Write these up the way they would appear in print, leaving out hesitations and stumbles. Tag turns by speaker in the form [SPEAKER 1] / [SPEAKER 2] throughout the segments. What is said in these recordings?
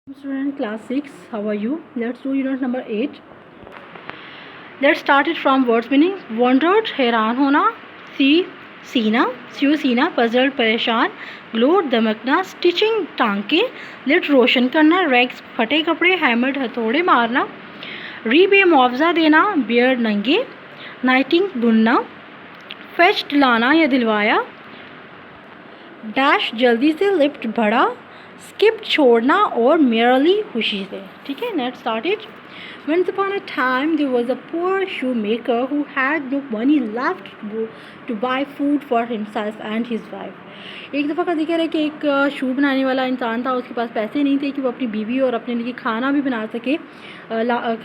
[SPEAKER 1] Student class 6, how are you? Let's do unit number 8. Let's start it from words meaning. Wondered, हैरान होना. See, सीना, स्यू सीना, puzzled परेशान, glowed दमकना, stitching टांके, lit रोशन करना, rags फटे कपड़े, hammered हथौड़े मारना, repay मुआवजा देना, beard नंगे, knitting बुनना, fetched लाना या दिलवाया, डैश जल्दी से, लिफ्ट बढ़ा, स्किप छोड़ना और merely खुशी से. ठीक है, let's start it. Once upon a time there was a poor shoemaker who had no money left to buy food for himself and his wife. एक दफ़ा का जिक्र है कि एक शू बनाने वाला इंसान था. उसके पास पैसे नहीं थे कि वो अपनी बीवी और अपने लिए खाना भी बना सके,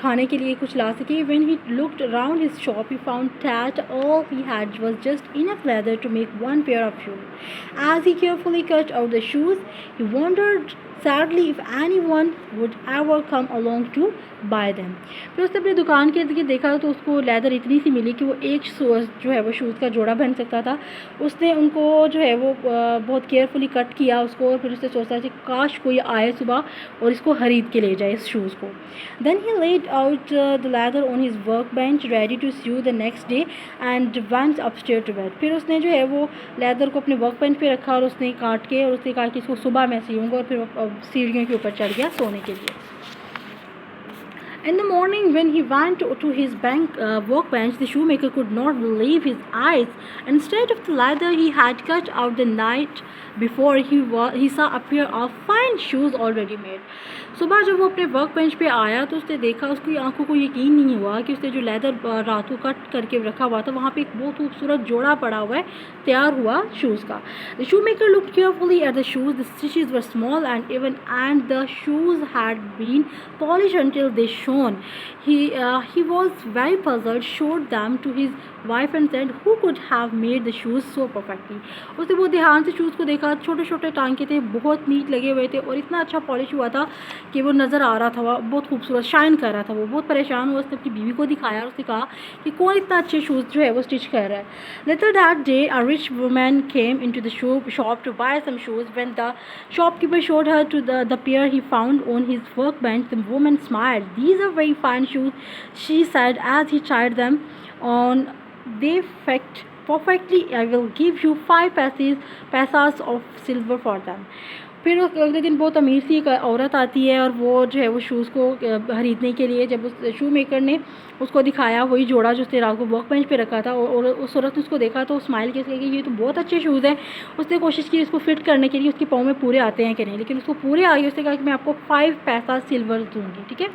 [SPEAKER 1] खाने के लिए कुछ ला सके. When he looked around his shop he found that all he had was just enough leather to make one pair of shoes. As he carefully cut out the shoes he wondered sadly if anyone would ever come along to buy them. फिर उसने अपनी दुकान के इर्द गिर्द देखा तो उसको लेदर इतनी सी मिली कि वो एक जो है वो शूज़ का जोड़ा बन सकता था. उसने उनको जो है वो बहुत केयरफुली कट किया उसको, और फिर उसने सोचा कि काश कोई आए सुबह और इसको ख़रीद के ले जाए इस शूज़ को. Then he laid out the leather on his workbench ready to sew the next day and went upstairs to bed. फिर उसने जो है वो लेदर को अपने वर्क बेंच पे रखा और उसने काट के और उसने कहा कि इसको सुबह मैं सीऊँगा, और फिर सीढ़ियों के ऊपर चढ़ गया सोने के लिए. In the morning, when he went to his workbench, the shoemaker could not believe his eyes. Instead of the leather he had cut out the night before, he saw a pair of fine shoes already made. सुबह जब वो अपने work bench पे आया तो उसने देखा, उसकी आंखों को यकीन नहीं हुआ कि उसने जो लेदर रात को कट करके रखा हुआ था वहाँ पे एक बहुत खूबसूरत जोड़ा पड़ा हुआ है तैयार हुआ शूज़ का. The shoemaker looked carefully at the shoes. The stitches were small and the shoes had been polished until they shone. He was very puzzled, showed them to his wife and said, "Who could have made the shoes so perfectly?" उसने बहुत ध्यान से shoes को देखा. छोटे छोटे टांके थे, बहुत नीट लगे हुए थे और इतना अच्छा पॉलिश हुआ था कि वो नज़र आ रहा था, वो बहुत खूबसूरत शाइन कर रहा था. वो बहुत परेशान हुआ. उसने अपनी बीवी को दिखाया और उसने कहा कि कौन इतना अच्छे शूज़ जो है वो स्टिच कर रहा है. Later that day a rich woman came into the shop to buy some shoes. When the shopkeeper showed her to the pair he found on his workbench, the woman smiled. "These are very fine shoes," she said as he tried them on. "They fit perfectly. I will give you 5 paisas of silver for them." फिर अगले दिन बहुत अमीर सी एक औरत आती है और वो जो है वो शूज़ को ख़रीदने के लिए, जब उस शू मेकर ने उसको दिखाया वही जोड़ा जो उसने रात को वर्क बेंच पे रखा था, और उस औरत ने उसको देखा तो स्माइल की कि ये तो बहुत अच्छे शूज़ हैं. उसने कोशिश की इसको फिट करने के लिए, उसके पाँव में पूरे आते हैं कि नहीं, लेकिन उसको पूरे आ गए. उसने कहा कि मैं आपको 5 पैसा सिल्वर दूँगी. ठीक है.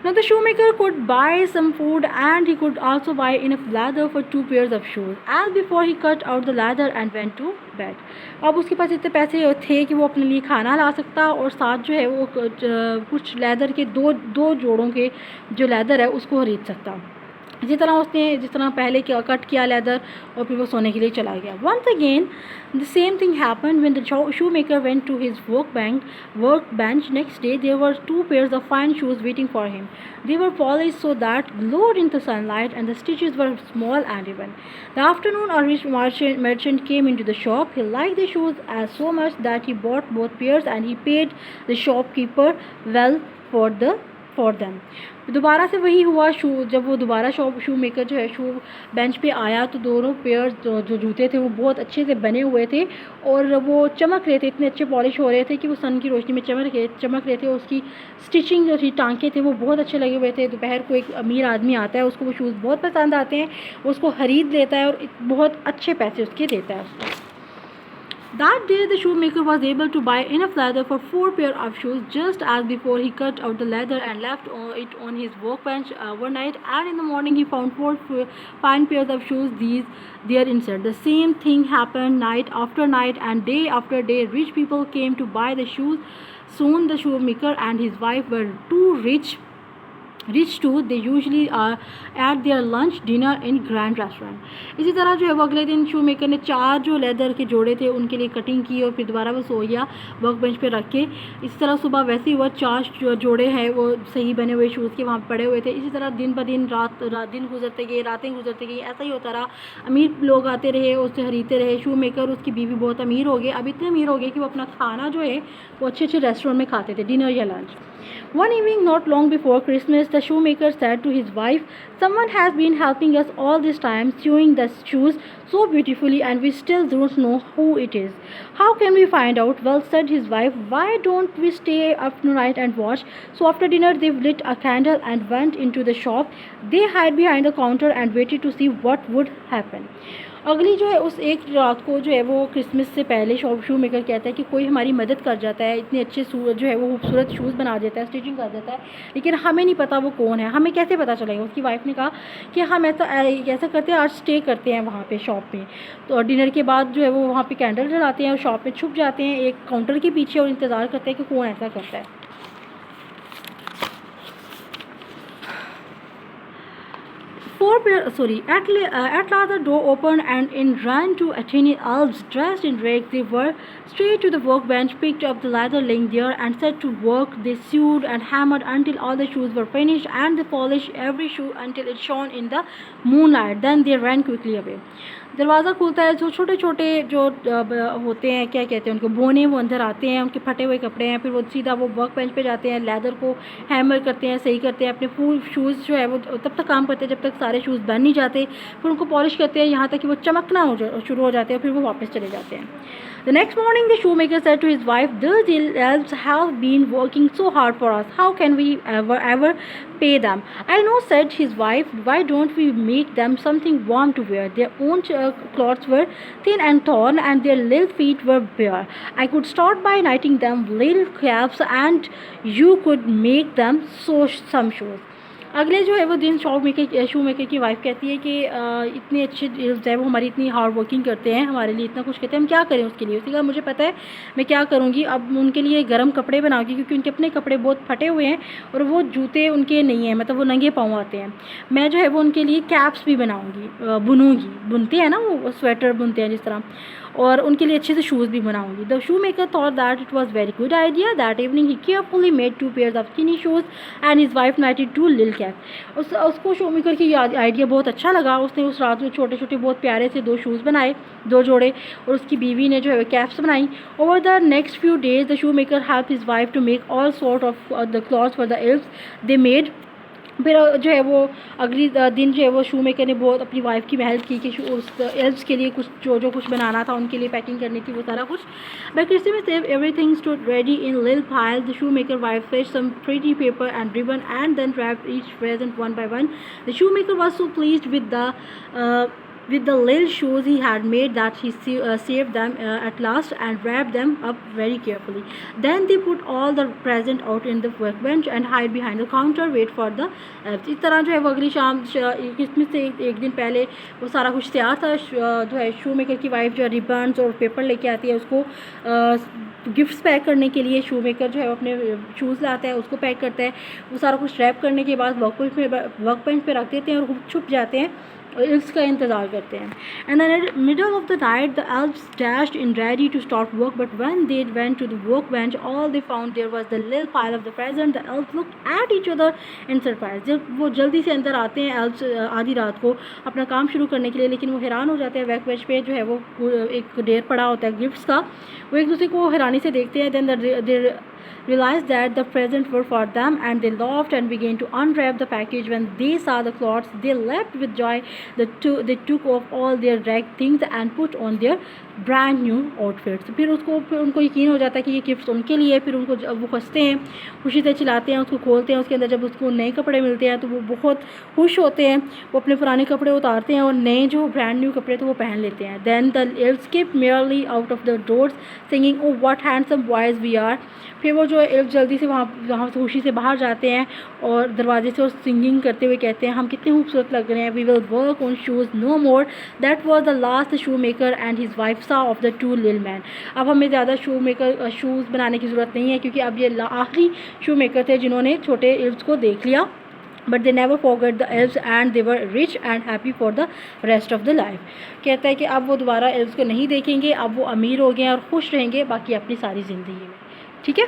[SPEAKER 1] Now the shoemaker could buy some food and he could also buy enough leather for 2 pairs of shoes. As before he cut out the leather and went to bed. अब उसके पास इतने पैसे थे कि वो अपने लिए खाना ला सकता और साथ जो है वो कुछ लेदर के दो जोड़ों के जो लेदर है उसको खरीद सकता. जिस तरह पहले कट किया लेदर और फिर वो सोने के लिए चला गया. Once again the same thing happened when the shoemaker went to his workbench. Next day there were 2 pairs of fine shoes waiting for him. They were polished so that glowed in the sunlight and the stitches were small and even. The afternoon a rich merchant came into the shop. He liked the shoes so much that he bought both pairs and he paid the shopkeeper well for them. दोबारा से वही हुआ. जब वो दोबारा शू maker जो है शू bench पे आया तो दोनों पेयर जो जूते थे वो बहुत अच्छे से बने हुए थे और वो चमक रहे थे, इतने अच्छे पॉलिश हो रहे थे कि वो सन की रोशनी में चमक रहे थे. और उसकी स्टिचिंग जो थी, टांके थे, वो बहुत अच्छे लगे हुए थे. दोपहर को एक अमीर आदमी आता है, उसको वो शूज़ बहुत पसंद आते हैं, उसको ख़रीद लेता है और बहुत अच्छे पैसे उसके देता है उसको. That day the shoemaker was able to buy enough leather for 4 pairs of shoes. Just as before he cut out the leather and left it on his workbench overnight, and in the morning he found 4 fine pairs of shoes there instead. The same thing happened night after night and day after day. Rich people came to buy the shoes. Soon the shoemaker and his wife were too rich rich too they usually ate their lunch dinner in grand restaurant. इसी तरह जो है वो अगले दिन शू maker ने 4 जो leather के जोड़े थे उनके लिए कटिंग की और फिर दोबारा वो सो गया वर्क बेंच पे रख के। इसी तरह सुबह वैसे ही हुआ, 4 जो जोड़े हैं वो सही बने हुए शूज़ के वहाँ पे पड़े हुए थे। इसी तरह दिन ब दिन दिन गुजरते गए, रातें गुजरते गई, ऐसा ही होता रहा। अमीर लोग आते रहे, उससे खरीदते रहे। शू मेकर उसकी बीवी बहुत अमीर हो गए, अब इतने अमीर हो गए कि वो अपना खाना जो है वो अच्छे अच्छे रेस्टोरेंट में खाते थे, डिनर या lunch. One evening, not long before Christmas, the shoemaker said to his wife, "Someone has been helping us all this time, sewing the shoes so beautifully, and we still don't know who it is. How can we find out?" "Well," said his wife, "why don't we stay up tonight and watch?" So after dinner, they lit a candle and went into the shop. They hid behind the counter and waited to see what would happen. अगली जो है उस एक रात को जो है वो क्रिसमस से पहले शू मेकर कहता है कि कोई हमारी मदद कर जाता है, इतने अच्छे जो है वो खूबसूरत शूज़ बना देता है, स्टिचिंग कर देता है, लेकिन हमें नहीं पता वो कौन है, हमें कैसे पता चलेगा। उसकी वाइफ ने कहा कि हम ऐसा करते हैं, आज स्टे करते हैं वहाँ पे शॉप पे। तो डिनर के बाद जो है वो वहाँ पे कैंडल जलाते हैं और शॉप पे छुप जाते हैं एक काउंटर के पीछे और इंतज़ार करते हैं कि कौन ऐसा करता है। At last the door opened and in ran two tiny elves dressed in rags. They were straight to the workbench, picked up the leather laying there, and set to work. They sewed and hammered until all the shoes were finished, and they polished every shoe until it shone in the moonlight. Then they ran quickly away. दरवाज़ा खुलता है, जो छोटे छोटे जो होते हैं, क्या कहते हैं उनको, बोने, वो अंदर आते हैं, उनके फटे हुए कपड़े हैं। फिर वो सीधा वो वर्क बेंच पे जाते हैं, लेदर को हैमर करते हैं, सही करते हैं, अपने फुल शूज़ जो है वो तब तक काम करते हैं जब तक सारे शूज़ बन नहीं जाते। फिर उनको पॉलिश करते हैं यहाँ तक कि वो चमकना शुरू हो जाते हैं, फिर वो वापस चले जाते हैं। The next morning, the shoemaker said to his wife, "The elves have been working so hard for us. How can we ever pay them?" "I know," said his wife. "Why don't we make them something warm to wear?" Their own clothes were thin and torn, and their little feet were bare. "I could start by knitting them little caps, and you could make them some shoes." अगले जो है वो दिन शू maker की wife कहती है कि इतने अच्छे जो है वो हमारी इतनी हार्ड वर्किंग करते हैं, हमारे लिए इतना कुछ करते हैं, हम क्या करें उसके लिए। उसने कहा, मुझे पता है मैं क्या करूँगी, अब उनके लिए गर्म कपड़े बनाऊँगी, क्योंकि उनके अपने कपड़े बहुत फटे हुए हैं और वो जूते उनके नहीं हैं, मतलब वो नंगे पाँव आते हैं। मैं जो है वो उनके लिए कैप्स भी बनाऊँगी, बुनते हैं ना वो स्वेटर बुनते हैं जिस तरह, और उनके लिए अच्छे से शूज़ भी बनाऊंगी। The shoe maker thought that it was very good idea. That evening he carefully made 2 pairs of skinny shoes and his wife नाइटेड 2 लिल कैप। उसको शू मेकर की आइडिया बहुत अच्छा लगा। उसने उस रात में छोटे छोटे बहुत प्यारे से 2 शूज़ बनाए, 2 जोड़े, और उसकी बीवी ने जो है कैप्स बनाई। Over the next few days the shoemaker help his wife to make all sort of the clothes for the elves they made. फिर जो है वो अगली दिन जो है वो शू मेकर ने बहुत अपनी वाइफ की हेल्प की कि उस एल्व्स के लिए कुछ जो कुछ बनाना था, उनके लिए पैकिंग करनी थी, वो सारा कुछ। By Christmas Eve everything stood ready in little pile. The shoemaker wife fetched some pretty paper and ribbon and then wrapped each present one by one. The shoemaker was so pleased with the little shoes he had made that he saved them at last and wrapped them up very carefully. Then they put all the present out in the workbench and hide behind the counter, wait for the इस तरह जो है वो अगली शाम Christmas से एक दिन पहले वो सारा कुछ तैयार था। जो है शू मेकर की वाइफ जो रिबन्स और पेपर लेके आती है, उसको गिफ्ट्स पैक करने के लिए शू मेकर जो है अपने शूज़ लाता है, उसको पैक करता है। वो सारा कुछ रैप करने के बाद वर्क बेंच पे रख देते हैं और छुप जाते हैं और एल्व्स का इंतज़ार करते हैं। And the middle of the night the elves dashed in ready to start work, but when they went to the workbench all they found there was the little pile of the present. The elves looked at each other in surprise. जब वो जल्दी से अंदर आते हैं elves आधी रात को अपना काम शुरू करने के लिए, लेकिन वो हैरान हो जाते हैं। वर्क बेंच पे जो है वो एक ढेर पड़ा होता है गिफ्ट्स का, वो एक दूसरे को हैरानी से देखते हैं। Then they realized that the presents were for them, and they laughed and began to unwrap the package. When they saw the clothes, they leapt with joy. They took off all their ragged things and put on their brand new outfits. फिर उनको यकीन हो जाता है कि ये gifts उनके लिए। फिर उनको वो हंसते हैं, खुशी से चिल्लाते हैं, उसको खोलते हैं। उसके अंदर जब उसको नए कपड़े मिलते हैं तो वो बहुत खुश होते हैं। वो अपने पुराने कपड़े उतारते हैं और नए जो ब्रांड न्यू कपड़े थे वो पहन लेते हैं। Then the elves skipped merrily out of the doors singing, "Oh what handsome boys we are." फिर वो जो एल्फ जल्दी से वहाँ से खुशी से बाहर जाते हैं और दरवाजे से सिंगिंग करते हुए कहते हैं, हम कितने खूबसूरत लग रहे हैं। We will work on shoes no more. That was the last shoemaker and his wife saw of the 2 little man. अब हमें ज़्यादा शूज़ बनाने की ज़रूरत नहीं है, क्योंकि अब ये आखिरी शू मेकर थे जिन्होंने छोटे एल्व्स को देख लिया। But they never forget the elves and they were rich and happy for the rest of the life. कहता है कि अब वो दोबारा एल्व्स को नहीं देखेंगे, अब वो अमीर हो गए हैं और खुश रहेंगे बाकी अपनी सारी ज़िंदगी में। ठीक है।